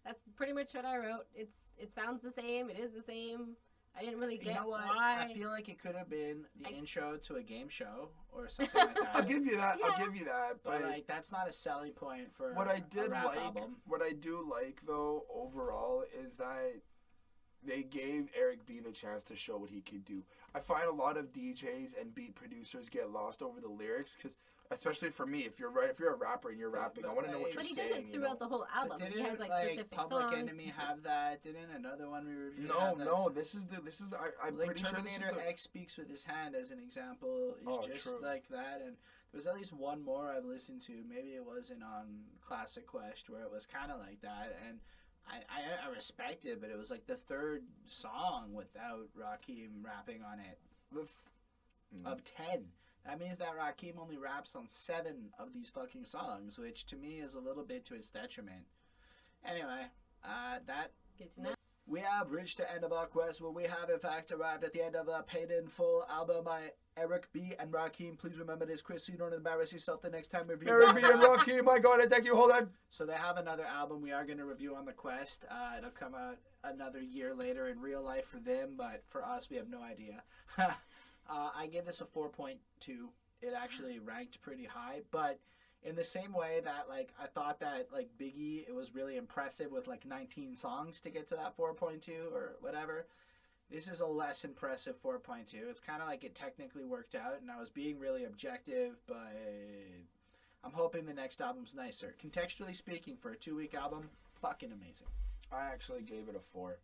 Speaker 3: that's pretty much what I wrote. It sounds the same. It is the same. I didn't really get why.
Speaker 1: I feel like it could have been the intro to a game show or something like that.
Speaker 2: I'll give you that.
Speaker 3: Yeah.
Speaker 2: I'll give you that.
Speaker 1: But like that's not a selling point for
Speaker 2: what I did
Speaker 1: a rap
Speaker 2: like.
Speaker 1: album.
Speaker 2: What I do like though overall is that they gave Eric B the chance to show what he could do. I find a lot of DJs and beat producers get lost over the lyrics because, especially for me, if you're a rapper and you're rapping, I want to know what you're
Speaker 3: saying.
Speaker 2: saying.
Speaker 3: But he does it throughout the whole album.
Speaker 1: But
Speaker 3: He has like specific
Speaker 1: Public
Speaker 3: songs.
Speaker 1: Enemy have that? Didn't another one we reviewed?
Speaker 2: No. This is. I'm
Speaker 1: like
Speaker 2: pretty
Speaker 1: Terminator
Speaker 2: sure this is
Speaker 1: X speaks with his hand as an example. Is just
Speaker 2: true.
Speaker 1: like that, and there was at least one more I've listened to. Maybe it wasn't on Classic Quest where it was kind of like that, and I respect it, but it was like the third song without Rakim rapping on it of 10. That means that Rakim only raps on 7 of these fucking songs, which to me is a little bit to its detriment. Anyway, that.
Speaker 3: Good to know.
Speaker 1: We have reached the end of our quest, where we have in fact arrived at the end of the Paid in Full album by Eric B. and Rakim. Please remember this, Chris, so you don't embarrass yourself the next time we review
Speaker 2: Eric B. and Rakim. My God, thank you. Hold on.
Speaker 1: So they have another album we are going to review on the quest. It'll come out another year later in real life for them, but for us, we have no idea. I give this a 4.2. It actually ranked pretty high, but in the same way that like I thought that like Biggie, it was really impressive with like 19 songs to get to that 4.2 or whatever. This is a less impressive 4.2. It's kind of like it technically worked out, and I was being really objective, but I'm hoping the next album's nicer. Contextually speaking, for a 2-week album, fucking amazing.
Speaker 2: I actually gave it a 4.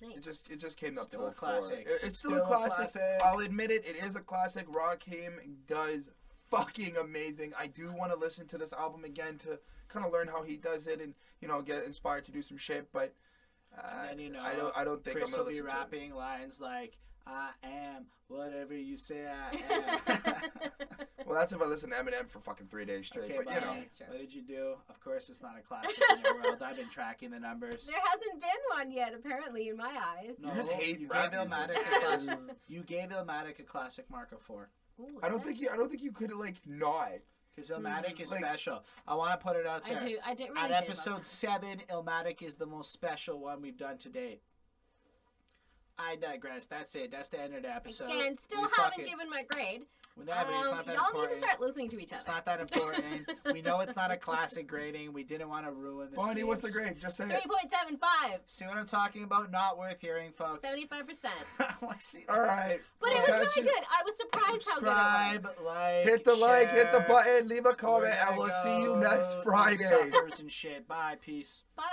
Speaker 3: Nice.
Speaker 2: It just came up
Speaker 1: Still
Speaker 2: to
Speaker 1: a classic.
Speaker 2: 4. It's still a classic. I'll admit it. It is a classic. Rakim does fucking amazing. I do want to listen to this album again to kind of learn how he does it and get inspired to do some shit. But
Speaker 1: and then,
Speaker 2: I don't think
Speaker 1: Chris
Speaker 2: I'm gonna
Speaker 1: will be
Speaker 2: listen
Speaker 1: rapping lines like "I am whatever you say I am."
Speaker 2: Well, that's if I listen to Eminem for fucking 3 days straight.
Speaker 1: Okay,
Speaker 2: but
Speaker 1: Bonnie, what did you do? Of course, it's not a classic in your world. I've been tracking the numbers.
Speaker 3: There hasn't been one yet, apparently, in my eyes.
Speaker 2: You just hate
Speaker 1: you
Speaker 2: rap
Speaker 1: gave
Speaker 2: music.
Speaker 1: Illmatic a classic. You gave Illmatic a classic mark of 4.
Speaker 3: Ooh,
Speaker 2: I don't think you could like not.
Speaker 1: Because Illmatic is
Speaker 2: Like-
Speaker 1: special. I want to put it out there.
Speaker 3: I didn't really
Speaker 1: At
Speaker 3: do love
Speaker 1: episode
Speaker 3: that.
Speaker 1: 7, Illmatic is the most special one we've done to date. I digress. That's it. That's the end of the episode.
Speaker 3: Again, still
Speaker 1: We
Speaker 3: haven't
Speaker 1: fucking-
Speaker 3: given my grade.
Speaker 1: Whatever, it's not that
Speaker 3: y'all
Speaker 1: important.
Speaker 3: need to start listening to each
Speaker 1: It's
Speaker 3: other.
Speaker 1: not that important. We know it's not a classic grading. We didn't want to ruin this.
Speaker 2: Bonnie, what's the grade? Just say it.
Speaker 3: 3.75.
Speaker 1: See what I'm talking about? Not worth hearing, folks.
Speaker 3: 75%.
Speaker 1: I see.
Speaker 2: All right.
Speaker 3: But it was really good. I was surprised
Speaker 1: Subscribe,
Speaker 3: how good it was.
Speaker 1: like,
Speaker 2: Hit the like, hit the
Speaker 1: share.
Speaker 2: button, leave a comment,
Speaker 1: We're
Speaker 2: and we'll
Speaker 1: gonna
Speaker 2: see you
Speaker 1: go
Speaker 2: next
Speaker 1: eat
Speaker 2: Friday.
Speaker 1: suppers and shit. Bye. Peace.
Speaker 3: Bye.